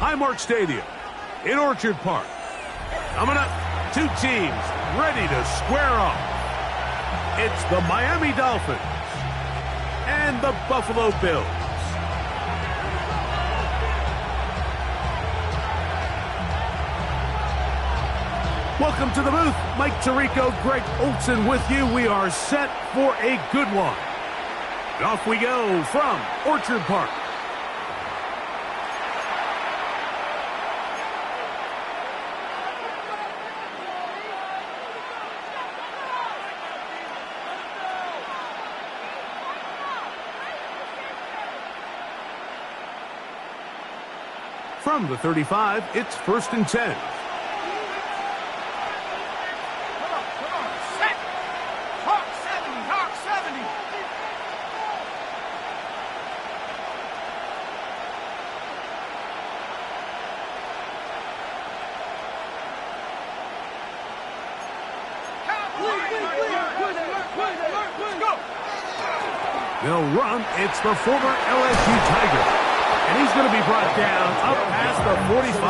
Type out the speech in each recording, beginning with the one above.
Highmark Stadium in Orchard Park. Coming up, two teams ready to square off. It's the Miami Dolphins and the Buffalo Bills. Welcome to the booth. Mike Tirico, Greg Olsen with you. We are set for a good one. Off we go from Orchard Park. From the 35, it's 1st and 10. They'll run. It's the former LSU Tiger. And he's going to be brought down up past the 45.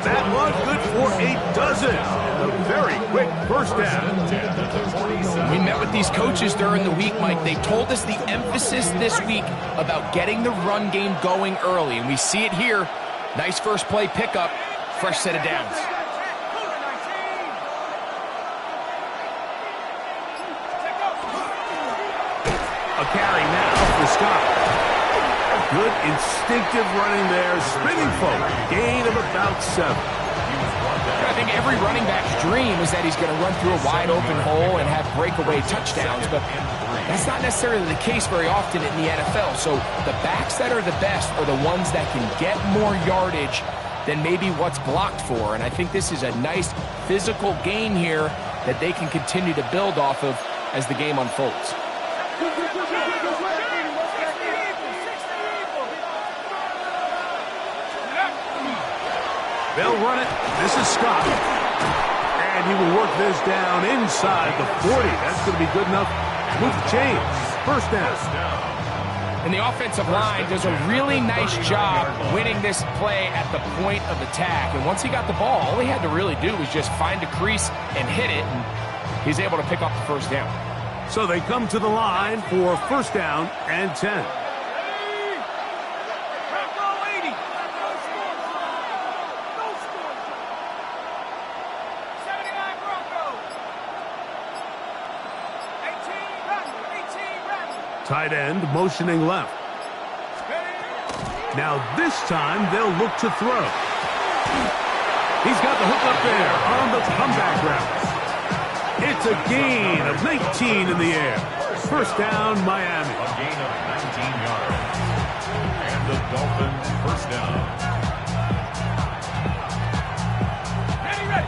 That was good for a dozen. A very quick first down. We met with these coaches during the week, Mike. They told us the emphasis this week about getting the run game going early. And we see it here. Nice first play pickup. Fresh set of downs. A carry now for Scott. Good instinctive running there, spinning forward. Gain of about 7. I think every running back's dream is that he's going to run through a wide open hole and have breakaway touchdowns, but that's not necessarily the case very often in the NFL. So the backs that are the best are the ones that can get more yardage than maybe what's blocked for, and I think this is a nice physical gain here that they can continue to build off of as the game unfolds. They'll run it. This is Scott. And he will work this down inside the 40. That's going to be good enough to move the chains. First down. And the offensive line does a really nice job winning this play at the point of attack. And once he got the ball, all he had to really do was just find a crease and hit it. And he's able to pick up the first down. So they come to the line for first down and 10. Tight end motioning left. Now this time they'll look to throw. He's got the hook up there on the comeback route. It's a gain of 19 in the air. First down, Miami. A gain of 19 yards. And the Dolphins first down. Ready.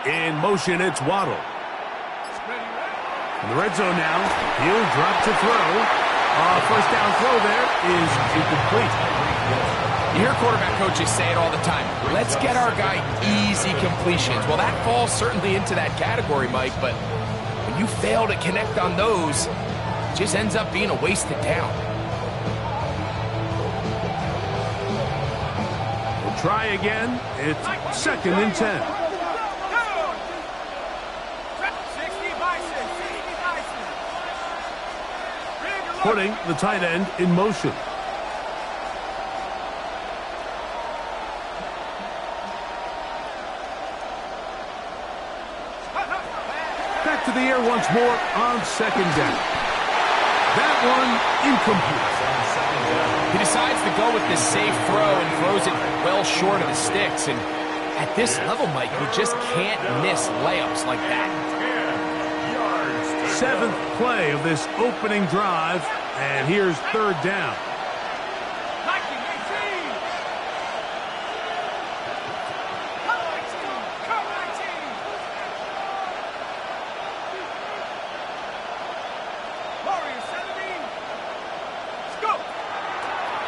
In motion, it's Waddle. In the red zone now, he'll drop to throw. First down throw there is incomplete. You hear quarterback coaches say it all the time. Let's get our guy easy completions. Well, that falls certainly into that category, Mike, but when you fail to connect on those, it just ends up being a wasted down. We'll try again. It's 2nd and 10. Putting the tight end in motion. Back to the air once more on 2nd down. That one incomplete. He decides to go with this safe throw and throws it well short of the sticks. And at this level, Mike, you just can't miss layups like that. 7th play of this opening drive, and here's 3rd down.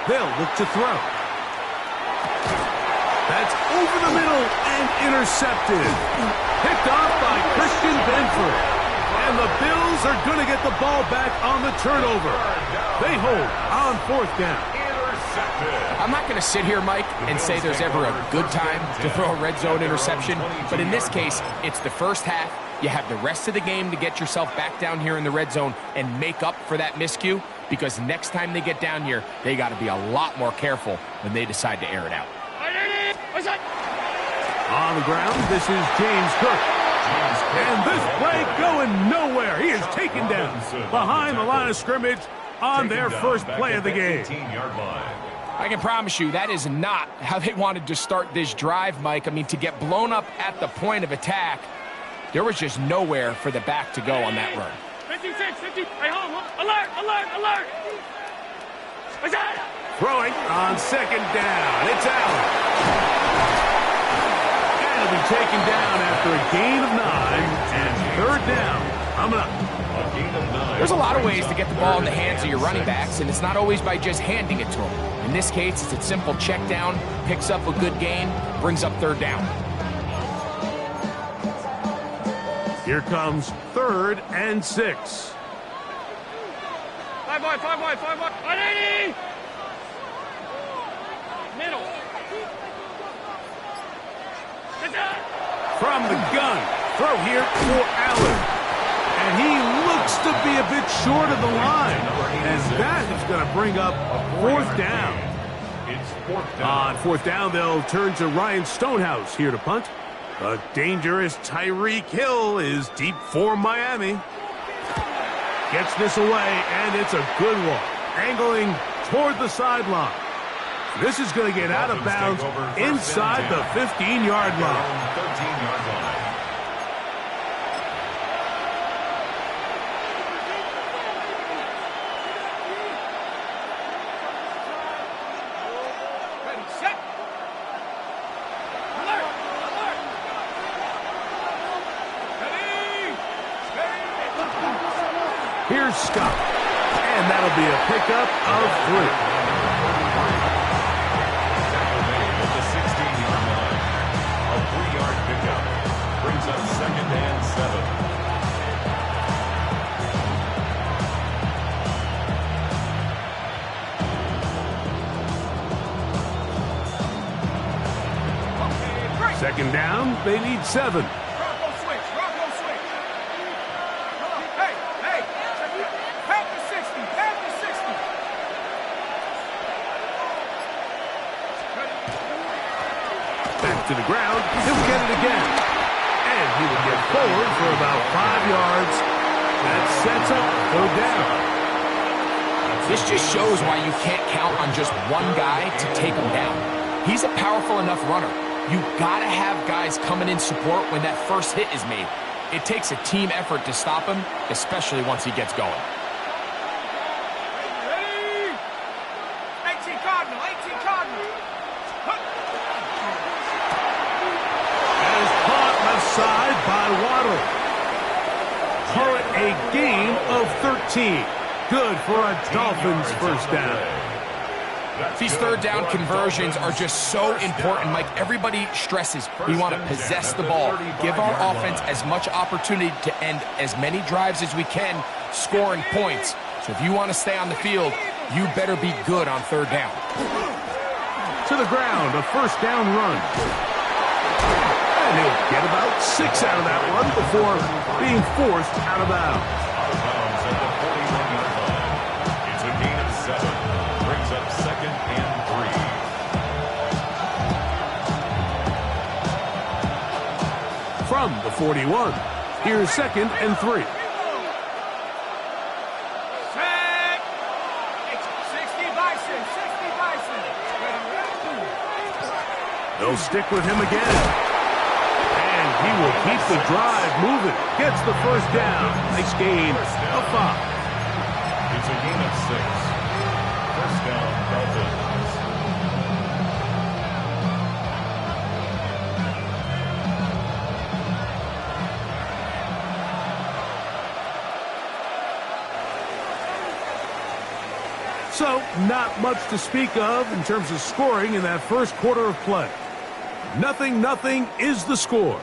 They'll look to throw. That's over the middle and intercepted. Pick get the ball back on the turnover. They hold on 4th down. I'm not going to sit here, Mike, and say there's ever a good time to throw a red zone interception, but in this case, it's the first half. You have the rest of the game to get yourself back down here in the red zone and make up for that miscue, because next time they get down here, they got to be a lot more careful when they decide to air it out. On the ground, this is James Cook. And this play going nowhere. He is taken down behind the line of scrimmage on their first play of the game. I can promise you that is not how they wanted to start this drive, Mike. I mean, to get blown up at the point of attack, there was just nowhere for the back to go on that run. 56, 50, hey, hold on. Alert, alert, alert. Throwing on 2nd down. It's out. And it'll be taken down after a gain of 9 and 3rd down. Coming up. There's a lot of ways to get the ball in the hands of your running backs, and it's not always by just handing it to them. In this case, it's a simple check down, picks up a good gain, brings up 3rd down. Here comes 3rd and 6. 5 wide, 5 wide, 5 wide. 180. Middle. From the gun, throw here for Allen. And he looks to be a bit short of the line. And that is going to bring up 4th down. On 4th down, they'll turn to Ryan Stonehouse here to punt. A dangerous Tyreek Hill is deep for Miami. Gets this away, and it's a good one. Angling toward the sideline. This is going to get out of bounds inside the 15-yard line. 13-yard line. Here's Scott, and that'll be a pickup of 3. At the 16-yard line, a 3-yard pickup brings up 2nd and 7. Second down, they need 7. To the ground, he'll get it again. And he will get forward for about 5 yards. That sets up 3rd down. This just shows why you can't count on just one guy to take him down. He's a powerful enough runner. You've got to have guys coming in support when that first hit is made. It takes a team effort to stop him, especially once he gets going. Ready? 18 Cardinal, 18 Cardinal. Side by Waddle. Call it a gain of 13. Good for a Dolphins first down. These 3rd down conversions are just so important, Mike. Everybody stresses we want to possess the ball, give our offense as much opportunity to end as many drives as we can, scoring points. So if you want to stay on the field, you better be good on 3rd down. To the ground, a first down run. And he'll get about 6 out of that one before being forced out of bounds. Out of bounds at the 41-yard line. It's a gain of 7. Brings up 2nd and 3. From the 41, here's 2nd and 3. Set. 60 Bison, 60 Bison. They'll stick with him again. He will keep the drive moving. Gets the first down. Nice gain of 5. It's a gain of 6. First down, Dolphins. So, not much to speak of in terms of scoring in that first quarter of play. 0-0 is the score.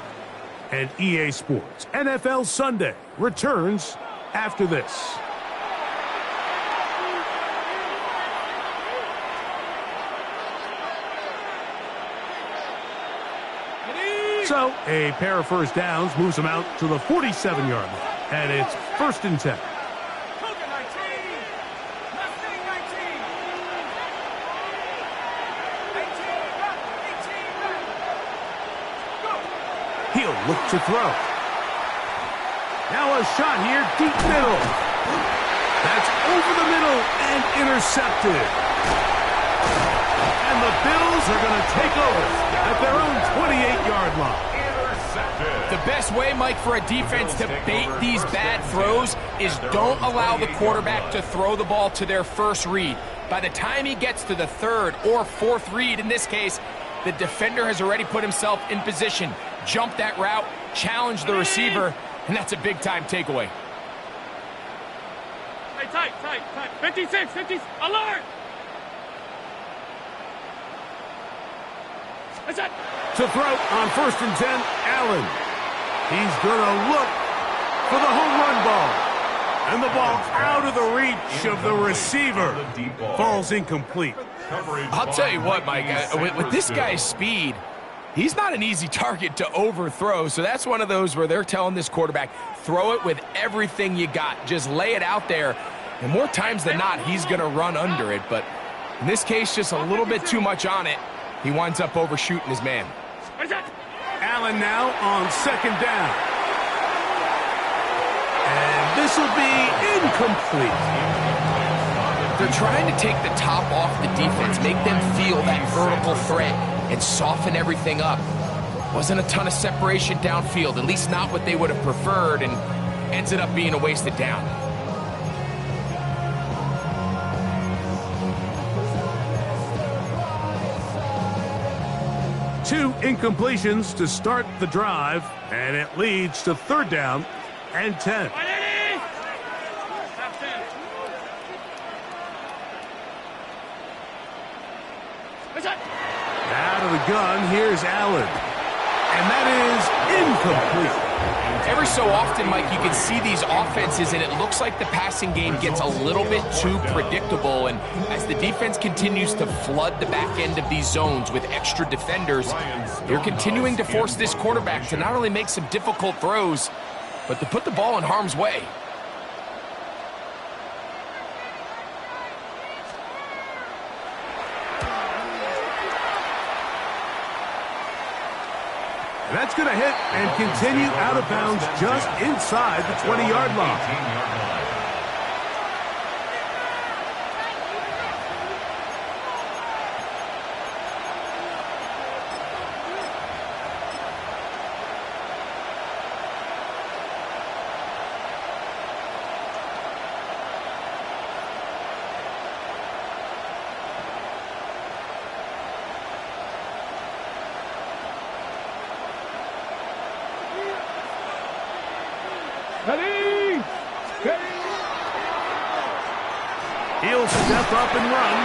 And EA Sports NFL Sunday returns after this. So, a pair of first downs moves them out to the 47-yard line. And it's 1st and 10. He'll look to throw. Now a shot here, deep middle. That's over the middle and intercepted. And the Bills are going to take over at their own 28-yard line. The best way, Mike, for a defense to bait these bad throws is don't allow the quarterback to throw the ball to their first read. By the time he gets to the third or fourth read, in this case, the defender has already put himself in position, jumped that route, challenged the receiver, and that's a big-time takeaway. Hey, tight. 56, 50, alert! That's it. To throw on 1st and 10, Allen. He's going to look for the home run ball. And the ball out of the reach of the receiver. Falls incomplete. I'll tell you what, Mike, with this guy's speed, he's not an easy target to overthrow. So that's one of those where they're telling this quarterback, throw it with everything you got. Just lay it out there. And more times than not, he's going to run under it. But in this case, just a little bit too much on it. He winds up overshooting his man. Allen now on 2nd down. And this will be incomplete. They're trying to take the top off the defense, make them feel that vertical threat, and soften everything up. Wasn't a ton of separation downfield, at least not what they would have preferred, and ended up being a wasted down. Two incompletions to start the drive, and it leads to 3rd down and 10. Out of the gun, here's Allen. And that is incomplete. Every so often, Mike, you can see these offenses, and it looks like the passing game gets a little bit too predictable. And as the defense continues to flood the back end of these zones with extra defenders, they're continuing to force this quarterback to not only make some difficult throws, but to put the ball in harm's way. That's going to hit and continue out of bounds just inside the 20-yard line. He'll step up and run.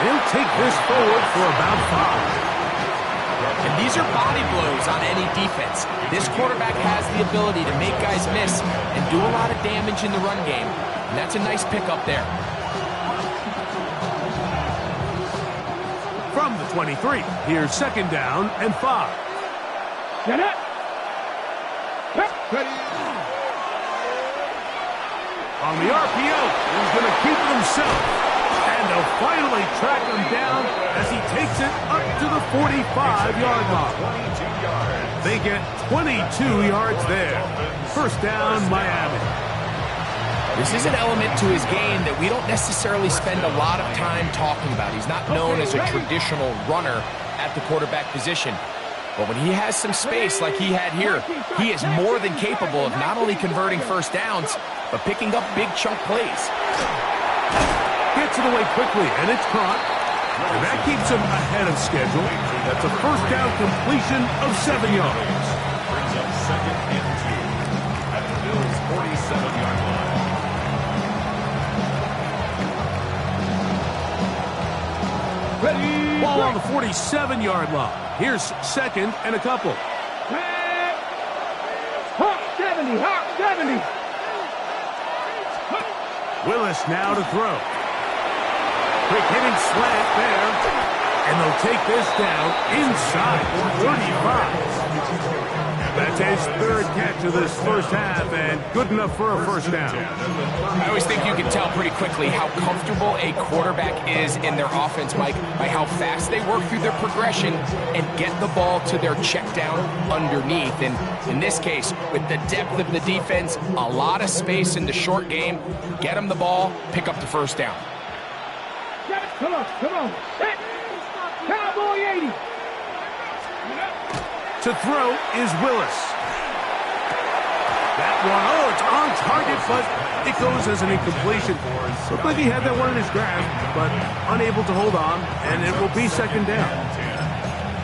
He'll take this forward for about 5. And these are body blows on any defense. This quarterback has the ability to make guys miss and do a lot of damage in the run game. And that's a nice pickup there. From the 23, here's 2nd down and 5. Get it. On the RPO, he's going to keep it himself. And they'll finally track him down as he takes it up to the 45-yard line. They get 22 yards there. 1st down, Miami. This is an element to his game that we don't necessarily spend a lot of time talking about. He's not known as a traditional runner at the quarterback position. But when he has some space like he had here, he is more than capable of not only converting 1st downs, but picking up big chunk plays. Gets it away quickly, and it's caught. And that keeps him ahead of schedule. That's a 1st down completion of 7 yards. Brings up 2nd and 2 at the Bills' 47-yard line. Ball on the 47-yard line. Here's 2nd and a couple. Hawk 70, Hawk 70. Willis now to throw. Quick hitting slant there. And they'll take this down inside 35. That's his third catch of this first half, and good enough for a first down. I always think you can tell pretty quickly how comfortable a quarterback is in their offense, Mike, by how fast they work through their progression and get the ball to their check down underneath. And in this case, with the depth of the defense, a lot of space in the short game, get them the ball, pick up the first down. Come on. Set. Cowboy 80. To throw is Willis. That one, it's on target, but it goes as an incompletion. Looked like he had that one in his grasp, but unable to hold on, and it will be second down.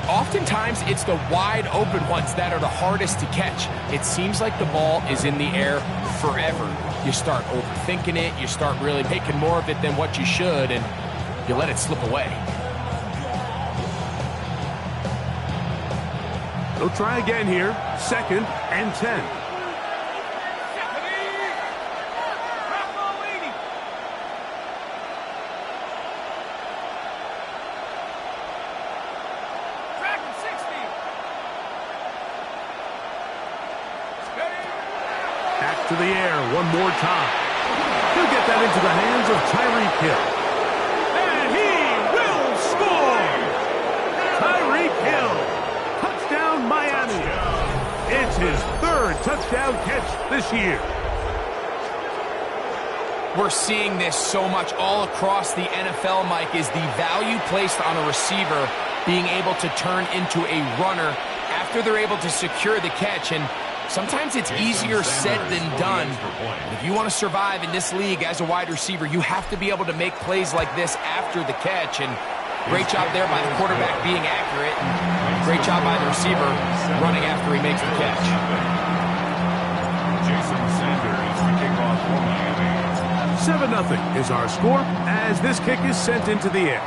Oftentimes, it's the wide open ones that are the hardest to catch. It seems like the ball is in the air forever. You start overthinking it, you start really making more of it than what you should, and you let it slip away. They'll try again here. 2nd and 10. Back to the air one more time. He'll get that into the hands of Tyreek Hill. And he will score! Tyreek Hill. Touchdown, Miami. It's his third touchdown catch this year. We're seeing this so much all across the NFL, Mike, is the value placed on a receiver being able to turn into a runner after they're able to secure the catch. And sometimes it's easier said than done. If you want to survive in this league as a wide receiver, you have to be able to make plays like this after the catch. And great job there by the quarterback being accurate. And great job by the receiver running after he makes the catch. Jason Sanders, the kickoff for Miami. 7-0 is our score as this kick is sent into the air.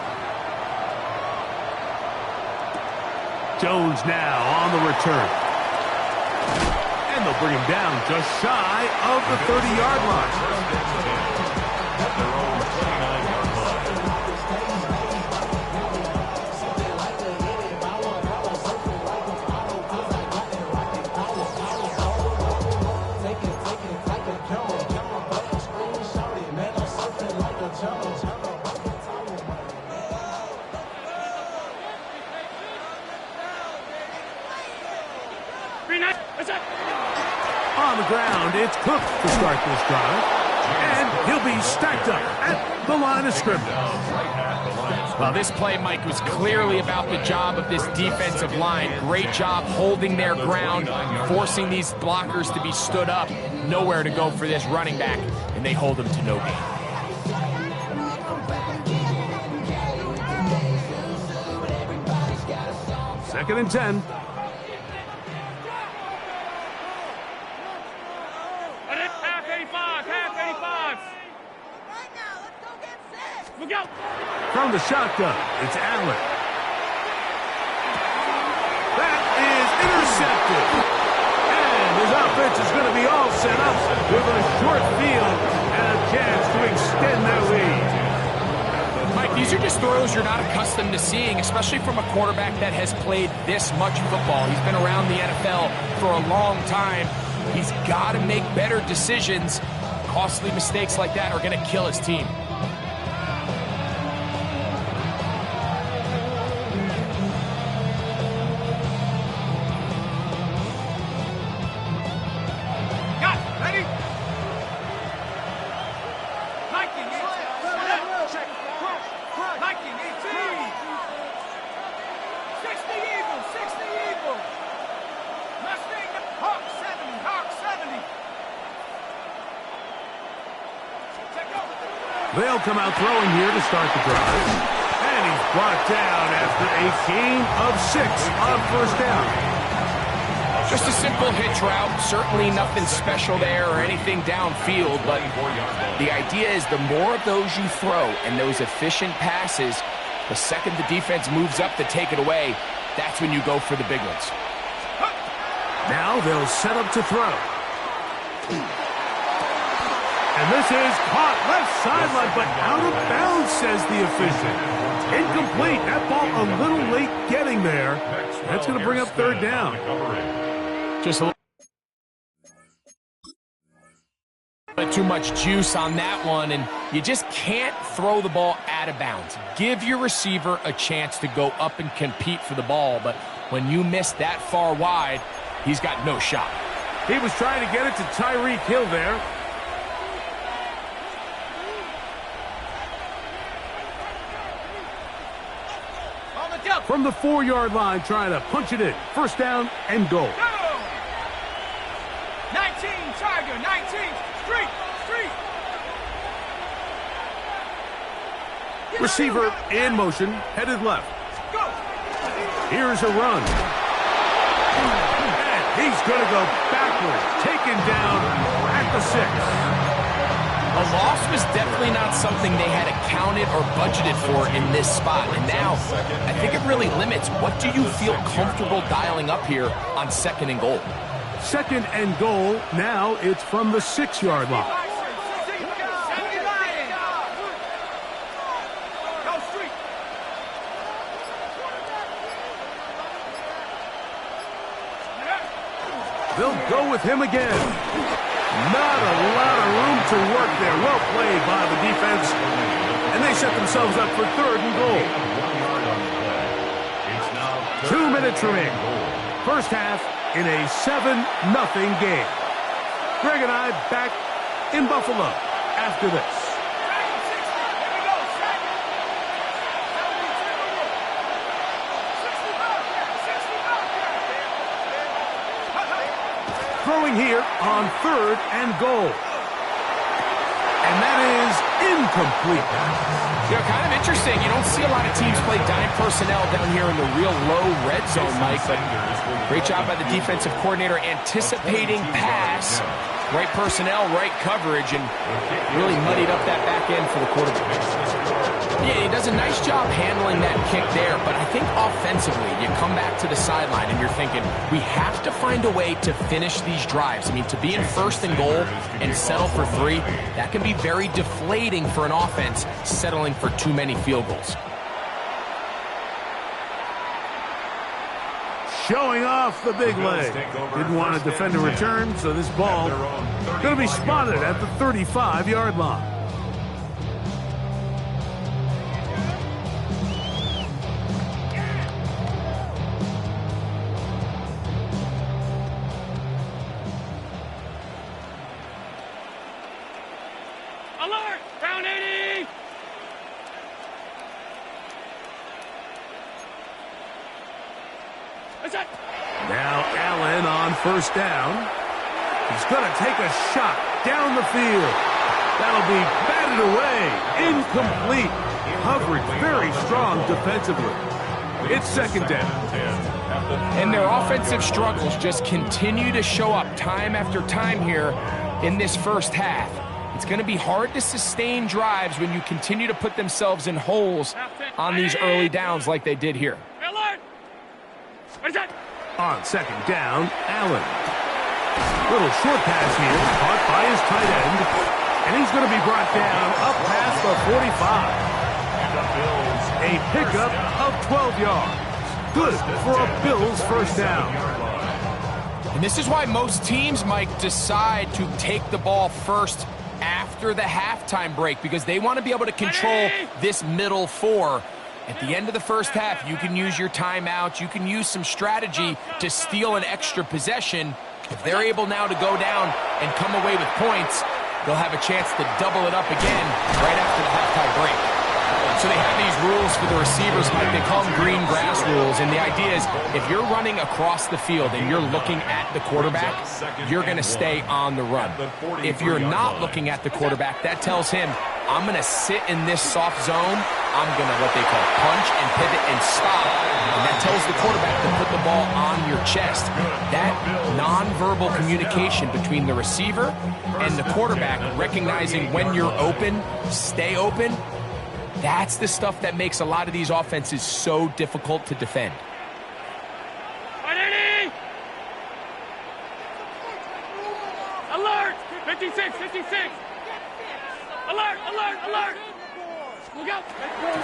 Jones now on the return. And they'll bring him down just shy of the 30-yard line. At their own 29-yard line. On the ground, it's Cook to start this drive. And he'll be stacked up at the line of scrimmage. Well, this play, Mike, was clearly about the job of this defensive line. Great job holding their ground, forcing these blockers to be stood up. Nowhere to go for this running back, and they hold him to no gain. Second and 10. From the shotgun, it's Allen. That is intercepted. And his offense is going to be all set up with a short field and a chance to extend their lead. Mike, these are just throws you're not accustomed to seeing, especially from a quarterback that has played this much football. He's been around the NFL for a long time. He's got to make better decisions. Costly mistakes like that are going to kill his team. They'll come out throwing here to start the drive. And he's brought down after a gain of 6 on first down. Just a simple hitch route. Certainly nothing special there or anything downfield, but the idea is the more of those you throw and those efficient passes, the second the defense moves up to take it away, that's when you go for the big ones. Now they'll set up to throw. And this is caught left sideline, but out of bounds, says the official. Incomplete. That ball a little late getting there. That's going to bring up third down. Just a little bit too much juice on that one, and you just can't throw the ball out of bounds. Give your receiver a chance to go up and compete for the ball, but when you miss that far wide, he's got no shot. He was trying to get it to Tyreek Hill there. From the 4-yard line, trying to punch it in. First down and goal. 19, Tiger, 19, street. Receiver in motion, headed left. Go. Here's a run. And he's going to go backward, taken down at the 6. A loss was definitely not something they had accounted or budgeted for in this spot. And now, I think it really limits what do you feel comfortable dialing up here on second and goal. Second and goal. Now it's from the 6-yard line. They'll go with him again. Not a lot of room to work there. Well played by the defense. And they set themselves up for third and goal. 2 minutes remaining. First half in a 7-0 game. Greg and I back in Buffalo after this. Throwing here on third and goal. And that is incomplete. You know, kind of interesting. You don't see a lot of teams play dime personnel down here in the real low red zone, Mike. But great job by the defensive coordinator anticipating pass. Right personnel, right coverage, and really muddied up that back end for the quarterback. Yeah, he does a nice job handling that kick there, but I think offensively, you come back to the sideline and you're thinking, we have to find a way to finish these drives. I mean, to be in first and goal and settle for 3, that can be very deflating for an offense settling for too many field goals. Showing off the big leg. Didn't want to defend a return, so this ball going to be spotted at the 35-yard line. Alert! Down 80! Now Allen on first down. He's going to take a shot down the field. That'll be batted away. Incomplete. Coverage very strong defensively. It's second down. And their offensive struggles just continue to show up time after time here in this first half. It's going to be hard to sustain drives when you continue to put themselves in holes on these early downs like they did here. On second down, Allen. Little short pass here, caught by his tight end. And he's going to be brought down up past the 45. A pickup of 12 yards. Good for a Bills first down. And this is why most teams, Mike, decide to take the ball first after the halftime break, because they want to be able to control this middle 4. At the end of the first half, you can use your timeout. You can use some strategy to steal an extra possession. If they're able now to go down and come away with points, they'll have a chance to double it up again right after the halftime break. So they have these rules for the receivers, Mike. They call them green grass rules. And the idea is if you're running across the field and you're looking at the quarterback, you're going to stay on the run. If you're not looking at the quarterback, that tells him, I'm going to sit in this soft zone. I'm going to what they call punch and pivot and stop. And that tells the quarterback to put the ball on your chest. That nonverbal communication between the receiver and the quarterback, recognizing when you're open, stay open, that's the stuff that makes a lot of these offenses so difficult to defend. Alert! 56, 56! Alert, alert, alert. Look out.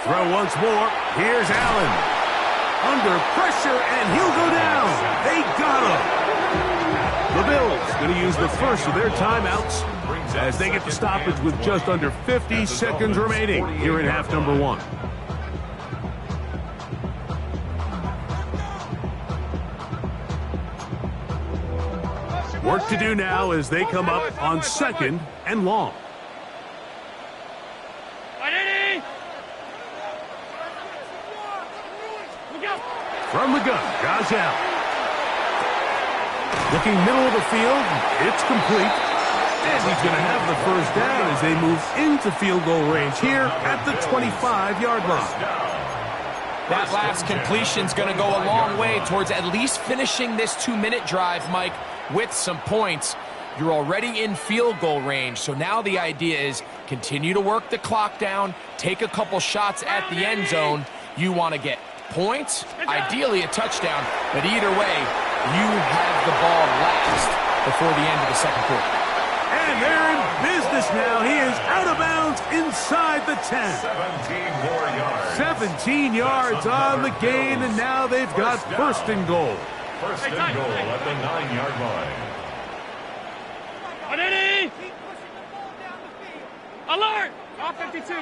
Throw once more. Here's Allen. Under pressure, and he'll go down. They got him. The Bills going to use the first of their timeouts as they get the stoppage with just under 50 seconds remaining here in half number 1. Work to do now as they come up on 2nd and long. From the gun, Josh Allen. Looking middle of the field, it's complete. And he's going to have the first down as they move into field goal range here at the 25-yard line. That last completion's going to go a long way towards at least finishing this 2-minute drive, Mike, with some points. You're already in field goal range, so now the idea is continue to work the clock down, take a couple shots at the end zone. You want to get points, ideally a touchdown, but either way, you have the ball last before the end of the second quarter. And they're in business now. He is out of bounds inside the 10. 17 more yards. 17 yards on the gain, and now they've got first and goal. First and goal at the 9-yard line. Alert! Off 52.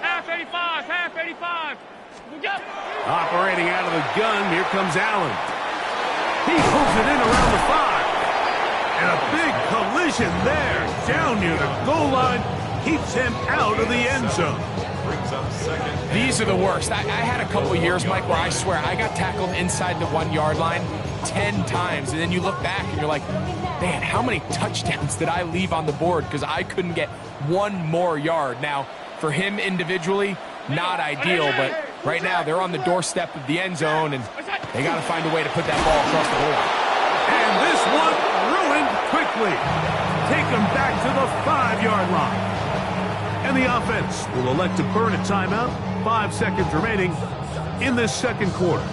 Half 85, half 85. Look out. Operating out of the gun, here comes Allen. He pulls it in around the 5. And a big collision there, down near the goal line, keeps him out of the end zone. Brings up second. These are the worst. I had a couple years, Mike, where I swear I got tackled inside the 1-yard line 10 times, and then you look back and you're like, man, how many touchdowns did I leave on the board because I couldn't get one more yard? Now, for him individually, not ideal, but right now they're on the doorstep of the end zone, and they got to find a way to put that ball across the goal line. And this one ruined quickly. Take him back to the 5-yard line. And the offense will elect to burn a timeout. 5 seconds remaining in this second quarter.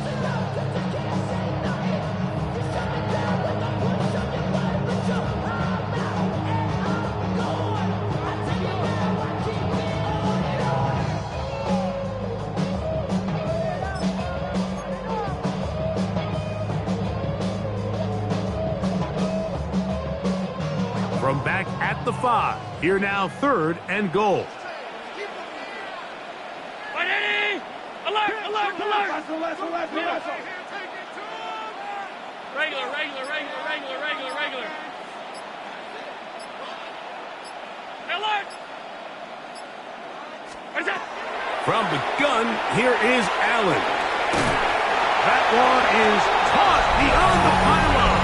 From back at the 5, here now 3rd and goal. Alert, alert, alert. Regular, regular, regular, regular, regular, regular. Alert. What is that? From the gun, here is Allen. That one is tossed beyond the pylon.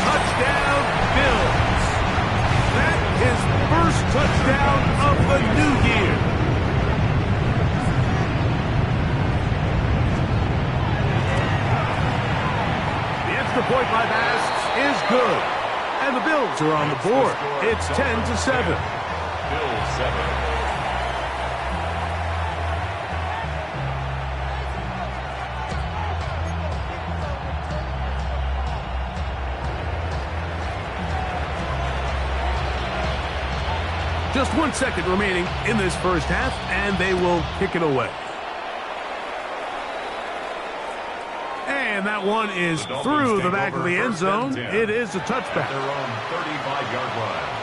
Touchdown, Bills. That is first touchdown of the new year. The extra point by Bass is good. And the Bills are on the board. It's 10-7. Bills 7. Just 1 second remaining in this first half, and they will kick it away. And that one is through the back of the end zone. It is a touchback. Their own 35-yard line.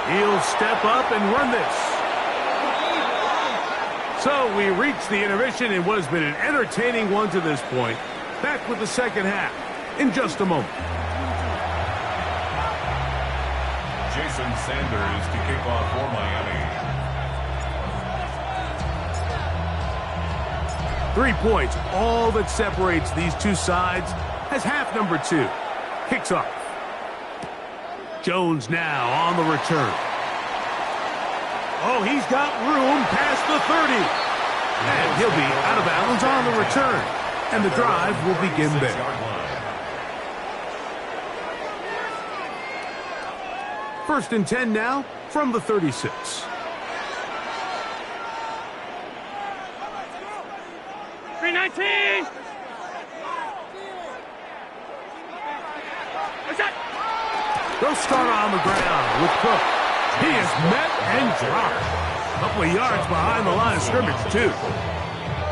He'll step up and run this. So we reach the intermission in what has been an entertaining one to this point. Back with the second half in just a moment. Jason Sanders to kick off for Miami. 3 points, all that separates these two sides as half number 2 kicks off. Jones now on the return. Oh, he's got room past the 30. And he'll be out of bounds on the return. And the drive will begin there. First and 10 now from the 36. $3.19. They'll start on the ground with Cook. He is met and dropped. A couple of yards behind the line of scrimmage, too.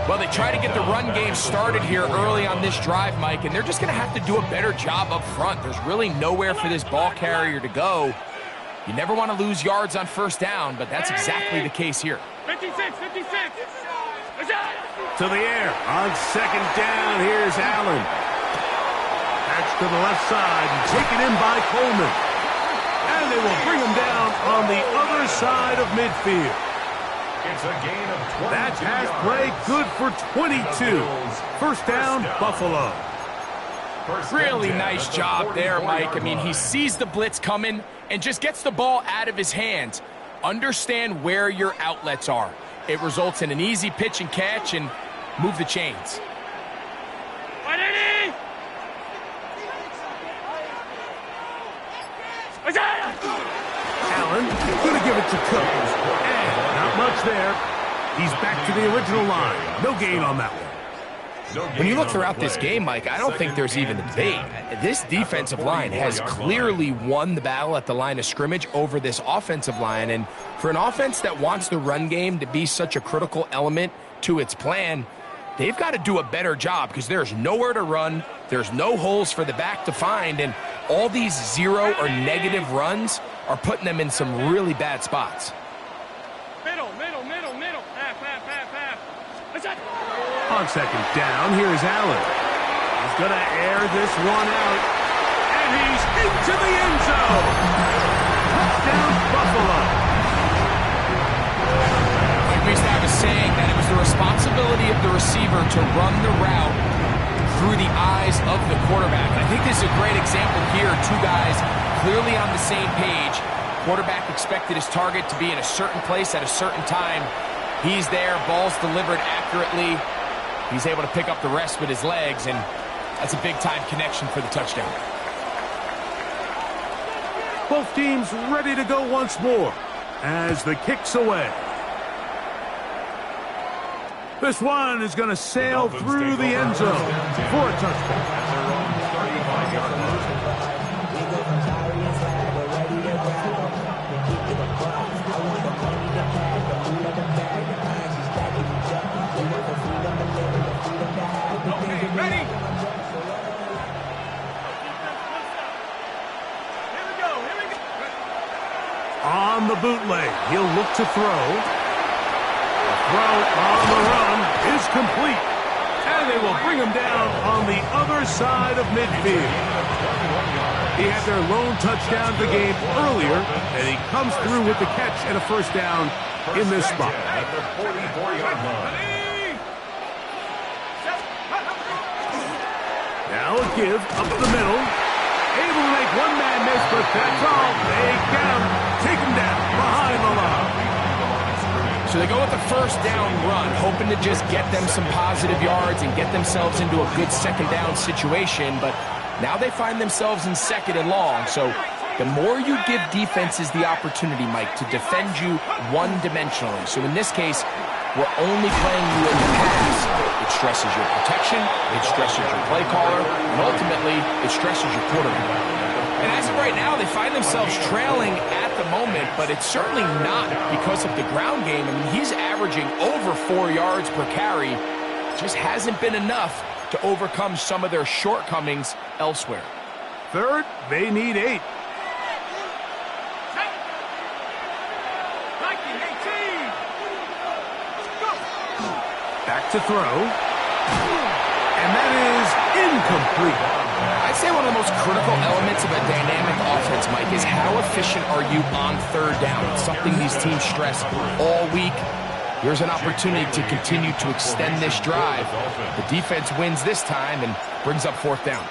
Well, they try to get the run game started here early on this drive, Mike, and they're just going to have to do a better job up front. There's really nowhere for this ball carrier to go. You never want to lose yards on first down, but that's exactly the case here. 56. To the air on second down. Here's Allen. Patch to the left side and taken in by Coleman. And they will bring him down on the other side of midfield. It's a gain of 22 That pass play good for 22. First down, Buffalo. Really nice job there, Mike. I mean, he sees the blitz coming and just gets the ball out of his hands. Understand where your outlets are. It results in an easy pitch and catch and move the chains. Allen going to give it to Cook. And not much there. He's back to the original line. No gain on that one. When you look throughout this game, Mike, I don't think there's even a debate. This defensive line has clearly won the battle at the line of scrimmage over this offensive line. And for an offense that wants the run game to be such a critical element to its plan, they've got to do a better job because there's nowhere to run. There's no holes for the back to find. And all these zero or negative runs are putting them in some really bad spots. Middle. Half. On second down, here's Allen. He's going to air this one out. And he's into the end zone. Touchdown, Buffalo. Like we started saying that it was the responsibility of the receiver to run the route through the eyes of the quarterback. And I think this is a great example here. Two guys clearly on the same page. Quarterback expected his target to be in a certain place at a certain time. He's there, ball's delivered accurately. He's able to pick up the rest with his legs, and that's a big-time connection for the touchdown. Both teams ready to go once more as the kick's away. This one is going to sail through the end zone for a touchdown. On the bootleg, he'll look to throw. The throw on the run is complete. And they will bring him down on the other side of midfield. He had their lone touchdown of the game earlier, and he comes through with the catch and a first down in this spot. At the 44-yard line. Now a give up the middle. Able to make one man miss, but that's all. They get him. Take him down behind the line. So they go with the first down run, hoping to just get them some positive yards and get themselves into a good second down situation. But now they find themselves in second and long. So the more you give defenses the opportunity, Mike, to defend you one-dimensionally. So in this case, we're only playing you in the pass. It stresses your protection, it stresses your play caller, and ultimately, it stresses your quarterback. And as of right now, they find themselves trailing at the moment, but it's certainly not because of the ground game. I mean, he's averaging over 4 yards per carry. Just hasn't been enough to overcome some of their shortcomings elsewhere. Third, they need 8. Back to throw. And that is incomplete. I'd say one of the most critical elements of a dynamic offense, Mike, is how efficient are you on third down? It's something these teams stress all week. Here's an opportunity to continue to extend this drive. The defense wins this time and brings up fourth down.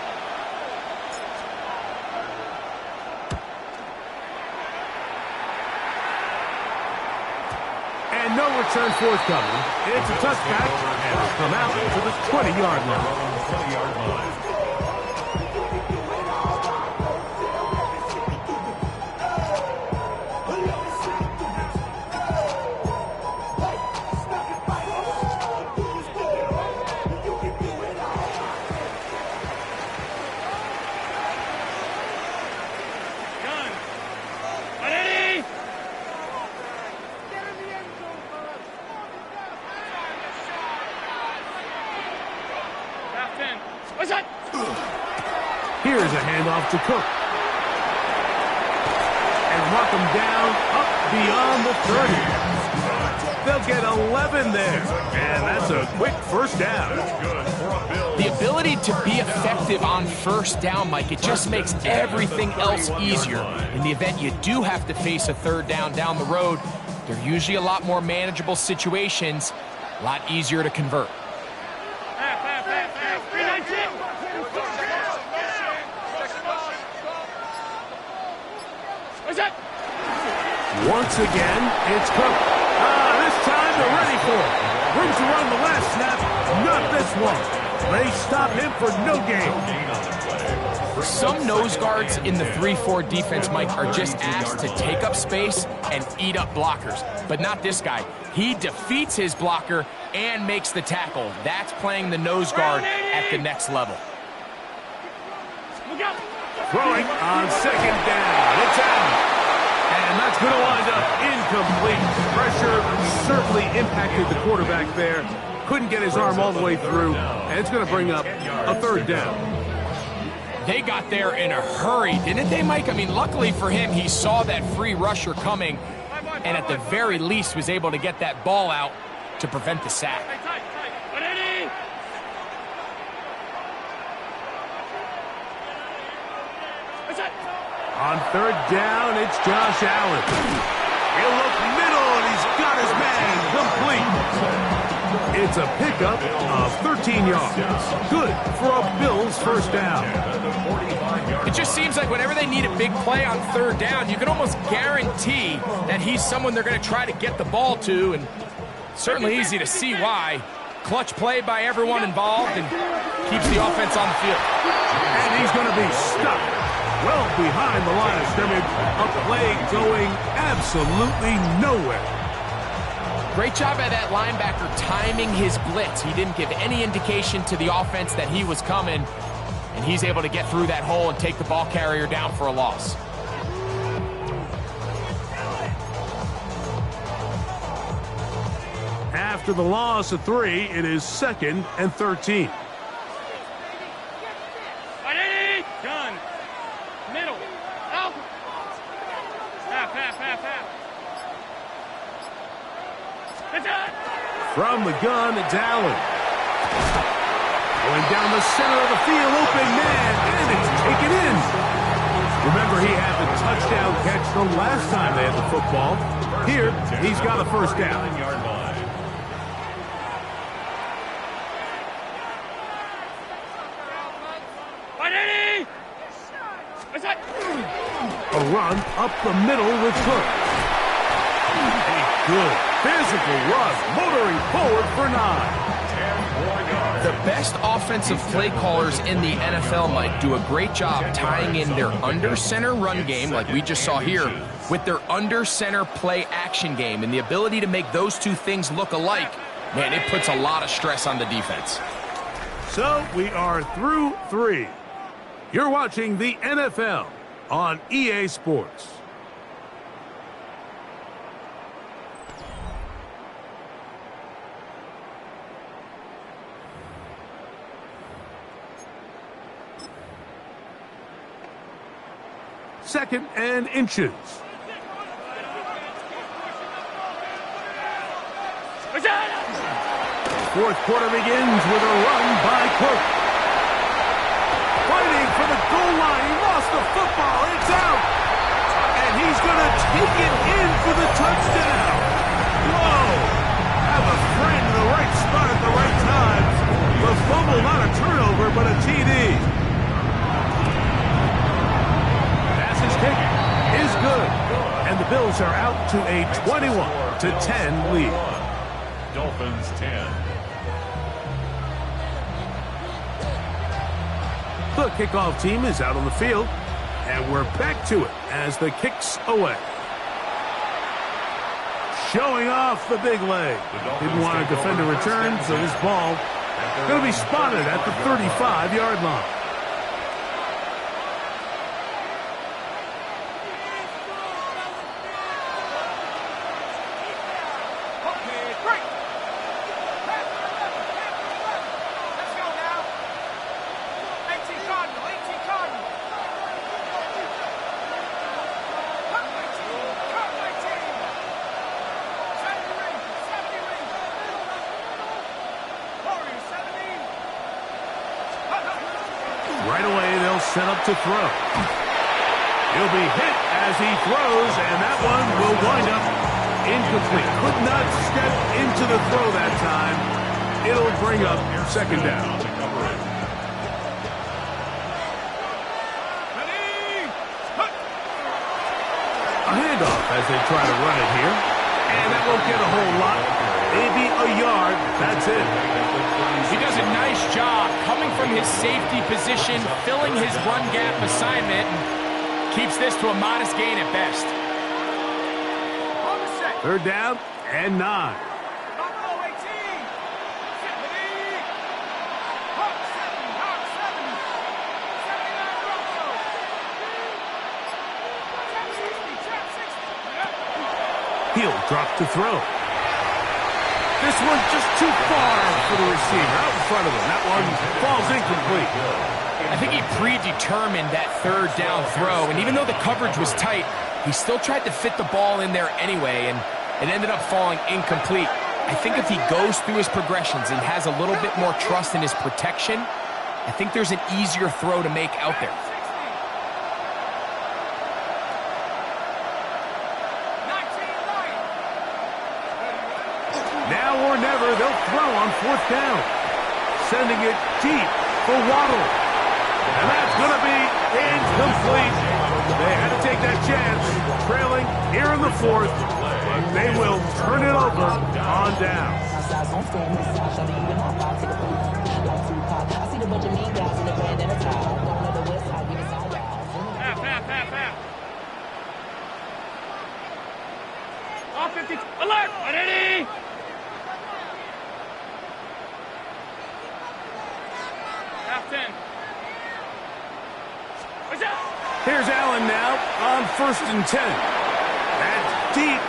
return forthcoming. It's a touchback. It'll come out to the 20-yard line. 20-yard line. Here's a handoff to Cook. And knock him down up beyond the 30. They'll get 11 there. And that's a quick first down. The ability to be effective on first down, Mike, it just makes everything else easier. In the event you do have to face a third down the road, they're usually a lot more manageable situations, a lot easier to convert. Once again, it's Cook. This time they're ready for it. Room to run the last snap, not this one. They stop him for no gain. Some nose guards in the 3-4 defense, Mike, are just asked to take up space and eat up blockers. But not this guy. He defeats his blocker and makes the tackle. That's playing the nose guard at the next level. Throwing on second down. It's out. And that's going to wind up incomplete. Pressure certainly impacted the quarterback there. Couldn't get his arm all the way through. And it's going to bring up a third down. They got there in a hurry, didn't they, Mike? I mean, luckily for him, he saw that free rusher coming and at the very least was able to get that ball out to prevent the sack. On third down, it's Josh Allen. He'll look middle, and he's got his man complete. It's a pickup of 13 yards. Good for a Bills first down. It just seems like whenever they need a big play on third down, you can almost guarantee that he's someone they're going to try to get the ball to, and certainly easy to see why. Clutch play by everyone involved and keeps the offense on the field. And he's going to be stuck well behind the line of scrimmage. A play going absolutely nowhere. Great job by that linebacker timing his blitz. He didn't give any indication to the offense that he was coming, and he's able to get through that hole and take the ball carrier down for a loss. After the loss of 3, it is 2nd and 13. Gun. Middle. Out. Half. It's out. From the gun, it's Allen. Going down the center of the field, open man, and it's taken in. Remember, he had the touchdown catch the last time they had the football. Here, he's got a first down. A run up the middle with Cook. A good physical run, motoring forward for 9. The best offensive play callers in the NFL, Mike, do a great job tying in their under-center run game, like we just saw here, with their under-center play action game. And the ability to make those two things look alike, man, it puts a lot of stress on the defense. So we are through 3. You're watching the NFL on EA Sports. Second and inches. Fourth quarter begins with a run by Cook. Fighting for the goal line. He lost the football. It's out. And he's going to take it in for the touchdown. Whoa. Have a friend in the right spot at the right time. The fumble, not a turnover, but a TD. Passage kick is good. And the Bills are out to a 21-10 lead. Dolphins 10. The kickoff team is out on the field, and we're back to it as the kick's away. Showing off the big leg. Didn't want to defend a return, so this ball going to be spotted at the 35-yard line. Right away, they'll set up to throw. He'll be hit as he throws, and that one will wind up incomplete. Could not step into the throw that time. It'll bring up second down. A handoff as they try to run it here. And that won't get a whole lot. Maybe a yard. That's it. He does a nice job coming from his safety position, filling his run gap assignment, and keeps this to a modest gain at best. Third down and 9. He'll drop to throw. This one's just too far for the receiver, out in front of him. That one falls incomplete. I think he predetermined that third down throw, and even though the coverage was tight, he still tried to fit the ball in there anyway, and it ended up falling incomplete. I think if he goes through his progressions and has a little bit more trust in his protection, I think there's an easier throw to make out there. Now or never, they'll throw on fourth down. Sending it deep for Waddle. And that's going to be incomplete. They had to take that chance, trailing here in the fourth. But they will turn it over on down. Half. Off 50. Alert! Ready? Half 10. What's up? Here's Allen now on 1st and 10. That's deep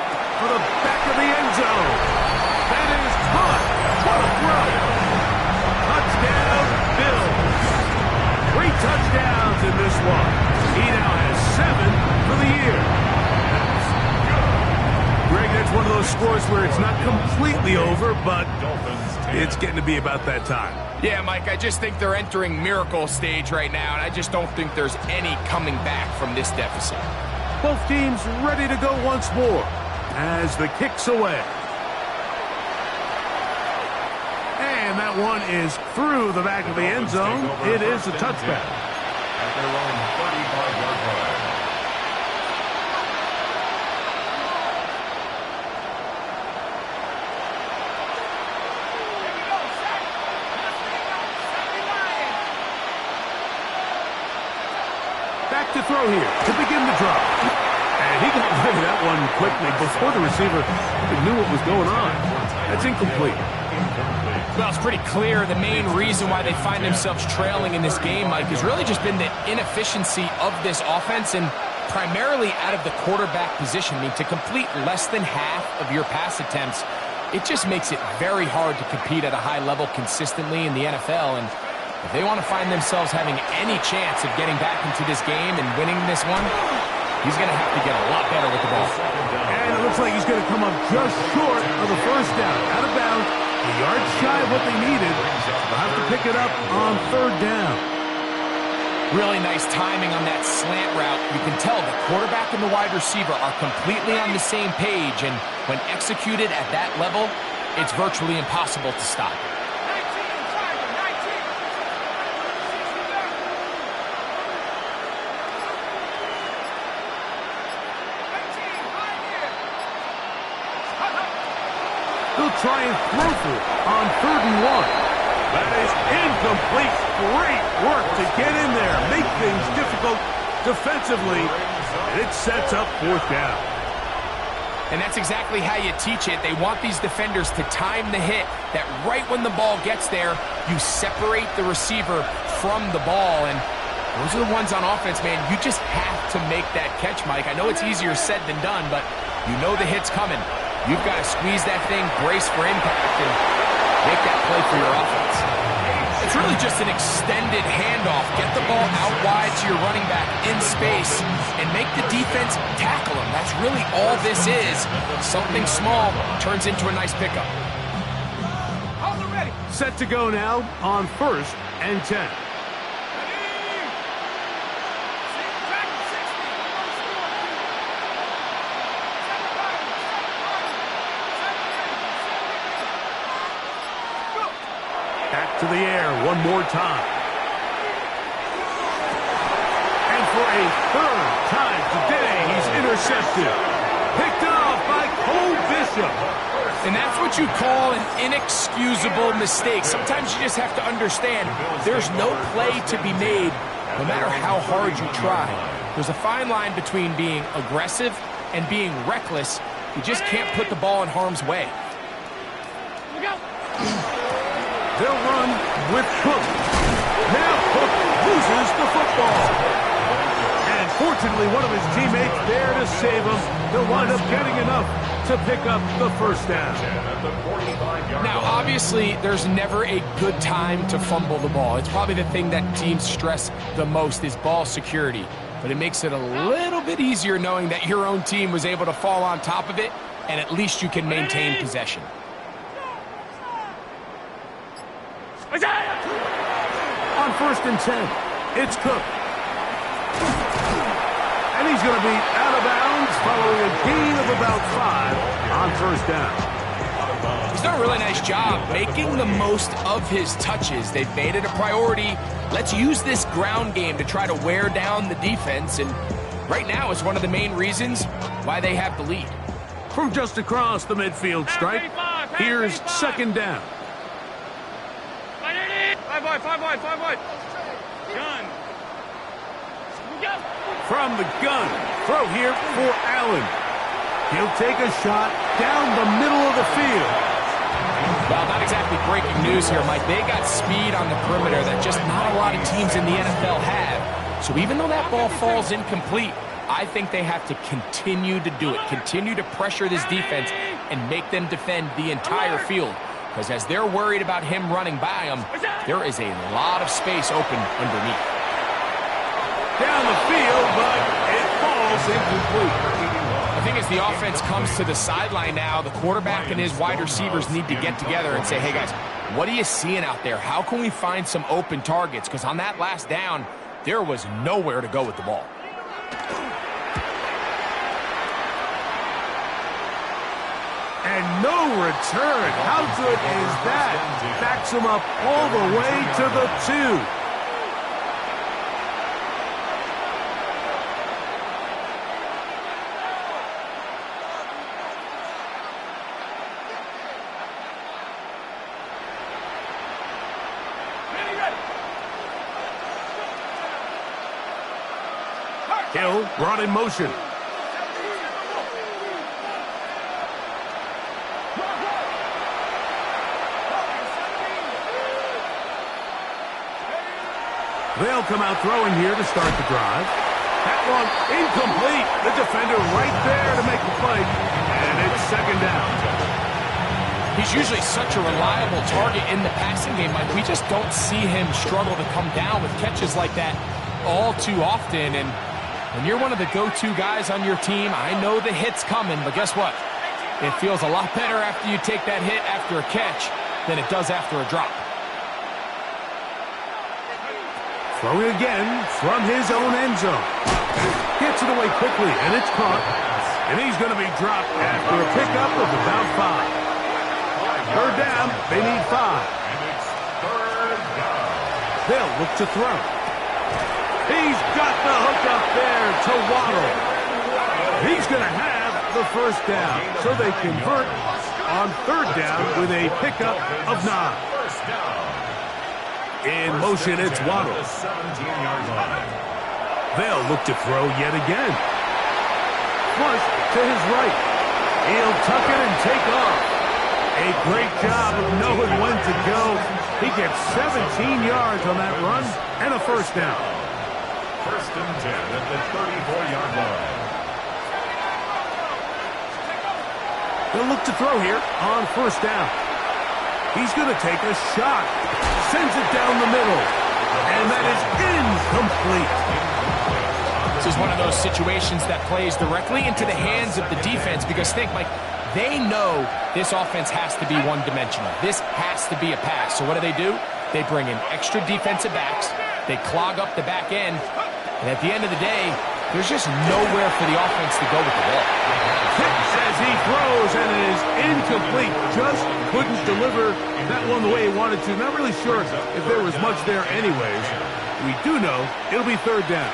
for the back of the end zone. That is caught. What a throw. Touchdown, Bills. 3 touchdowns in this one. He now has 7 for the year. Greg, that's one of those scores where it's not completely over, but it's getting to be about that time. Yeah, Mike, I just think they're entering miracle stage right now, and I just don't think there's any coming back from this deficit. Both teams ready to go once more as the kick's away. And that one is through the back of the end zone. It is a touchback. At their own 35-yard line. Back to throw here to begin the drop. And he got rid of that one quickly before the receiver knew what was going on. That's incomplete. Well, it's pretty clear the main reason why they find themselves trailing in this game, Mike, has really just been the inefficiency of this offense and primarily out of the quarterback position. I mean, to complete less than half of your pass attempts, it just makes it very hard to compete at a high level consistently in the NFL. And if they want to find themselves having any chance of getting back into this game and winning this one, he's going to have to get a lot better with the ball. And it looks like he's going to come up just short of the first down. Out of bounds, a yard shy of what they needed. They'll have to pick it up on third down. Really nice timing on that slant route. You can tell the quarterback and the wide receiver are completely on the same page, and when executed at that level, it's virtually impossible to stop. try and throw for it on 3rd and 1. That is incomplete. Great work to get in there, make things difficult defensively, and it sets up 4th down. And that's exactly how you teach it. They want these defenders to time the hit, that right when the ball gets there, you separate the receiver from the ball. And those are the ones on offense, man. You just have to make that catch, Mike. I know it's easier said than done, but you know the hit's coming. You've got to squeeze that thing, brace for impact, and make that play for your offense. It's really just an extended handoff. Get the ball out wide to your running back in space and make the defense tackle him. That's really all this is. Something small turns into a nice pickup. Set to go now on 1st and 10. Back to the air one more time. And for a 3rd time today, he's intercepted. Picked off by Cole Bishop. And that's what you call an inexcusable mistake. Sometimes you just have to understand there's no play to be made, no matter how hard you try. There's a fine line between being aggressive and being reckless. You just can't put the ball in harm's way. They'll run with Cook. Now Cook loses the football. And fortunately, one of his teammates there to save him. They'll wind up getting enough to pick up the 1st down. Now, obviously, there's never a good time to fumble the ball. It's probably the thing that teams stress the most is ball security. But it makes it a little bit easier knowing that your own team was able to fall on top of it, and at least you can maintain possession. On 1st and 10, it's Cook. And he's going to be out of bounds following a gain of about 5 on 1st down. He's done a really nice job making the most of his touches. They've made it a priority. Let's use this ground game to try to wear down the defense. And right now it's one of the main reasons why they have the lead. From just across the midfield stripe, here's 2nd down. 5 wide. Gun. From the gun, throw here for Allen. He'll take a shot down the middle of the field. Well, not exactly breaking news here, Mike. They got speed on the perimeter that just not a lot of teams in the NFL have. So even though that ball falls incomplete, I think they have to continue to do it, continue to pressure this defense and make them defend the entire field. Because as they're worried about him running by them, there is a lot of space open underneath. Down the field, but it falls incomplete. I think as the offense comes to the sideline now, the quarterback and his wide receivers need to get together and say, hey guys, what are you seeing out there? How can we find some open targets? Because on that last down, there was nowhere to go with the ball. And no return. How good is that? Backs him up all the way to the 2. Hill brought in motion. They'll come out throwing here to start the drive. That one incomplete. The defender right there to make the play. And it's 2nd down. He's usually such a reliable target in the passing game, Mike. We just don't see him struggle to come down with catches like that all too often. And when you're one of the go-to guys on your team, I know the hit's coming, but guess what? It feels a lot better after you take that hit after a catch than it does after a drop. Throwing again from his own end zone. Gets it away quickly, and it's caught. And he's going to be dropped after a pickup of about 5. 3rd down, they need 5. They'll look to throw. He's got the hook up there to Waddle. He's going to have the 1st down, so they convert on third down with a pickup of 9. First down. In motion, it's Waddle. 17-yard line. They'll look to throw yet again. Flush to his right. He'll tuck it and take off. A great job of knowing when to go. He gets 17 yards on that run and a first down. First and 10 at the 34-yard line. He'll look to throw here on first down. He's going to take a shot. Sends it down the middle. And that is incomplete. This is one of those situations that plays directly into the hands of the defense because think, Mike, they know this offense has to be one-dimensional. This has to be a pass. So what do? They bring in extra defensive backs. They clog up the back end. And at the end of the day, there's just nowhere for the offense to go with the ball. As he throws, and it is incomplete. Just couldn't deliver that one the way he wanted to. Not really sure if there was much there anyways. We do know it'll be third down.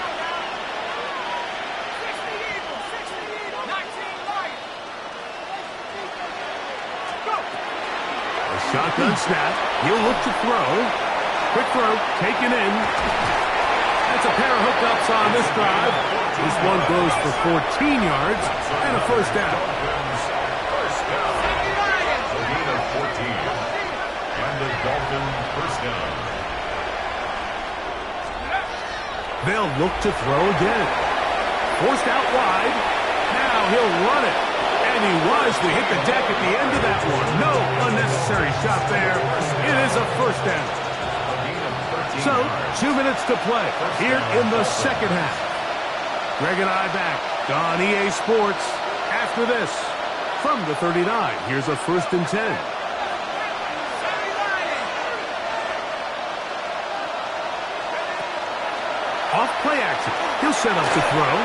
Shotgun snap. He'll look to throw. Quick throw, taken in. That's a pair of hookups on this drive. This one goes for 14 yards and a first down. First down. A gain of 14. And the Dolphins first down. They'll look to throw again. Forced out wide. Now he'll run it. And he wisely hit the deck at the end of that one. No unnecessary shot there. It is a first down. So, 2 minutes to play here in the second half. Greg and I back on EA Sports after this. From the 39, here's a first and 10. Off play action. He'll set up to throw.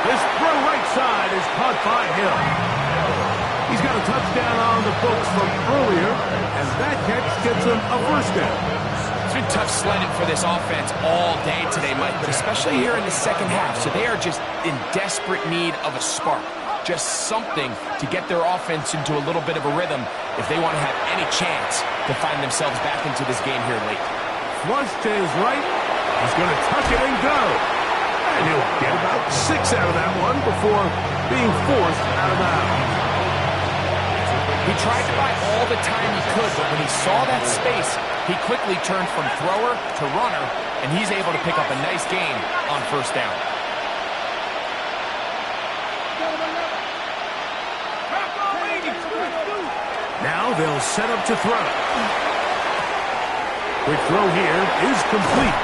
This throw right side is caught by Hill. He's got a touchdown on the books from earlier, and that catch gets him a first down. It's been tough sledding for this offense all day today, Mike, but especially here in the second half. So they are just in desperate need of a spark, just something to get their offense into a little bit of a rhythm if they want to have any chance to find themselves back into this game here late. Flush to his right. He's going to tuck it and go. And he'll get about 6 out of that one before being forced out of bounds. He tried to buy all the time he could, but when he saw that space, he quickly turned from thrower to runner, and he's able to pick up a nice gain on first down. Now they'll set up to throw. Quick throw here is complete.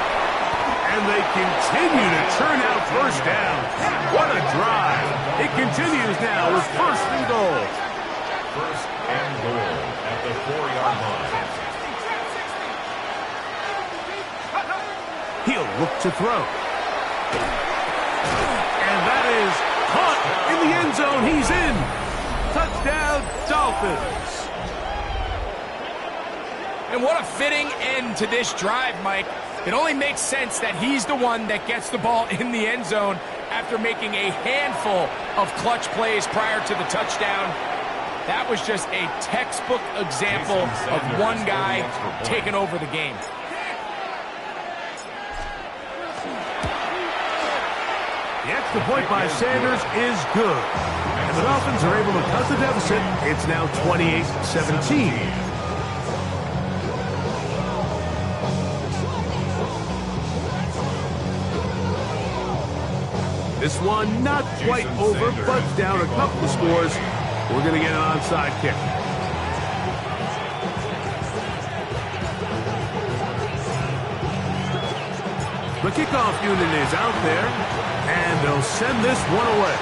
And they continue to churn out first down. What a drive. It continues now with first and goal. First and goal at the 4-yard line. He'll look to throw. And that is caught in the end zone. He's in. Touchdown, Dolphins. And what a fitting end to this drive, Mike. It only makes sense that he's the one that gets the ball in the end zone after making a handful of clutch plays prior to the touchdown. That was just a textbook example of one guy taking over the game. The extra point by Sanders is good. And the Dolphins are able to cut the deficit. It's now 28-17. This one not quite over, but down a couple of scores. We're going to get an onside kick. The kickoff unit is out there, and they'll send this one away.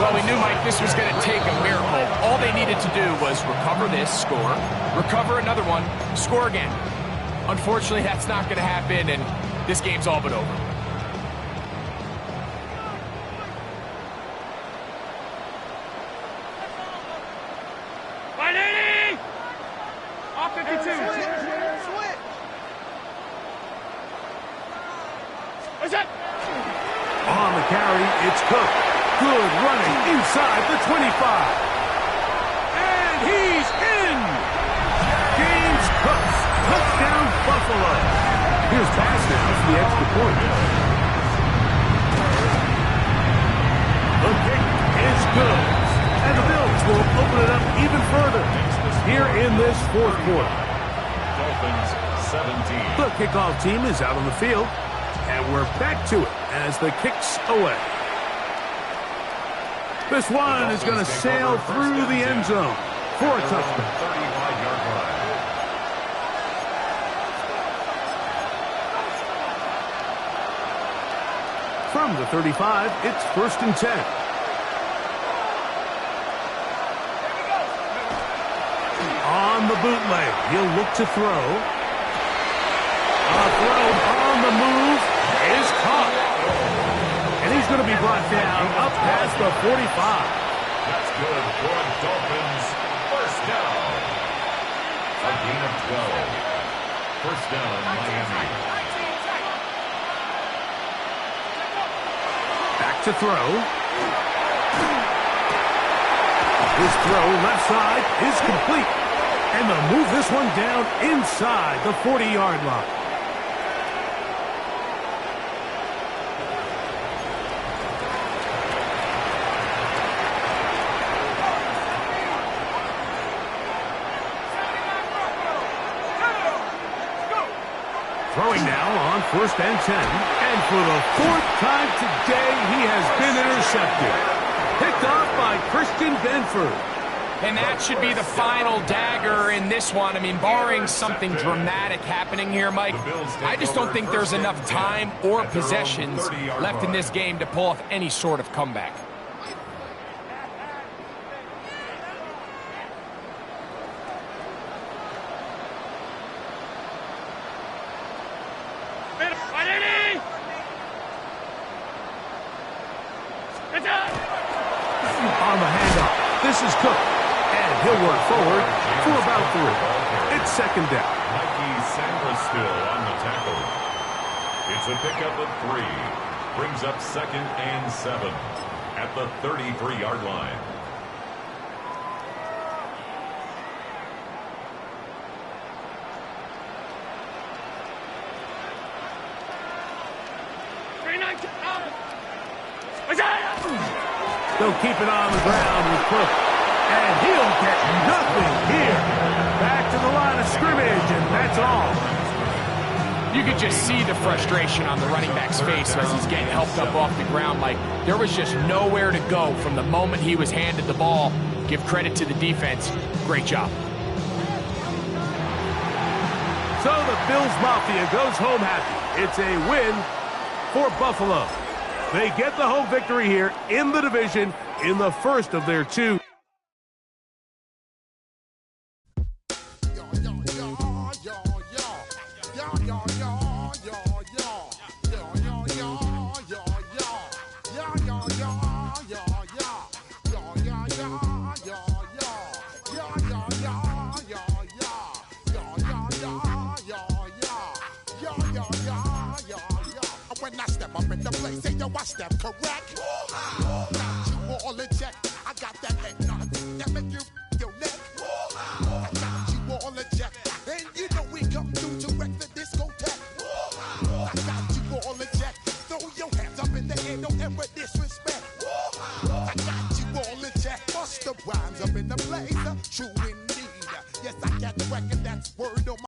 Well, we knew, Mike, this was going to take a miracle. All they needed to do was recover this, score, recover another one, score again. Unfortunately, that's not going to happen, and this game's all but over. On the carry, it's Cook. Good running inside the 25. And he's in. James Cooks, touchdown Buffalo. Here's pass now for the extra point. The kick is good. And the Bills will open it up even further here in this fourth quarter. Dolphins 17. The kickoff team is out on the field, and we're back to it as the kick's away. This one is going to sail through the end zone for a touchdown. 35-yard line. From the 35, it's 1st and 10. On the bootleg, he'll look to throw. A throw on the move is caught. And he's going to be brought down up past the 45. That's good for Dolphins. First down. A gain of 12. First down, Miami. Back to throw. His throw left side is complete. And they'll move this one down inside the 40-yard line. Throwing now on 1st and 10. And for the 4th time today, he has been intercepted. Picked off by Christian Benford. And that should be the final dagger in this one. I mean, barring something dramatic happening here, Mike, I just don't think there's enough time or possessions left in this game to pull off any sort of comeback. On the handoff, this is Cook. And he'll work forward for about 3. It's 2nd down. Mikey Sandra on the tackle. It's a pickup of 3. Brings up 2nd and 7 at the 33-yard line. They'll keep it on the ground with Cook. And he'll get nothing here. Back to the line of scrimmage, and that's all. You could just see the frustration on the running back's face as he's getting helped up off the ground. Like, there was just nowhere to go from the moment he was handed the ball. Give credit to the defense. Great job. So the Bills Mafia goes home happy. It's a win for Buffalo. They get the home victory here in the division in the first of their 2. When I step up in the place, say yo, I step correct. Got you all in check. I got that head nod that make you your neck. I got you all in check, and you know we come through to wreck the discotheque. I got you all in check. Throw your hands up in the air, don't ever disrespect. I got you all in check. Bust the rhymes up in the place, true indeed. Yes, I got the record that's word on my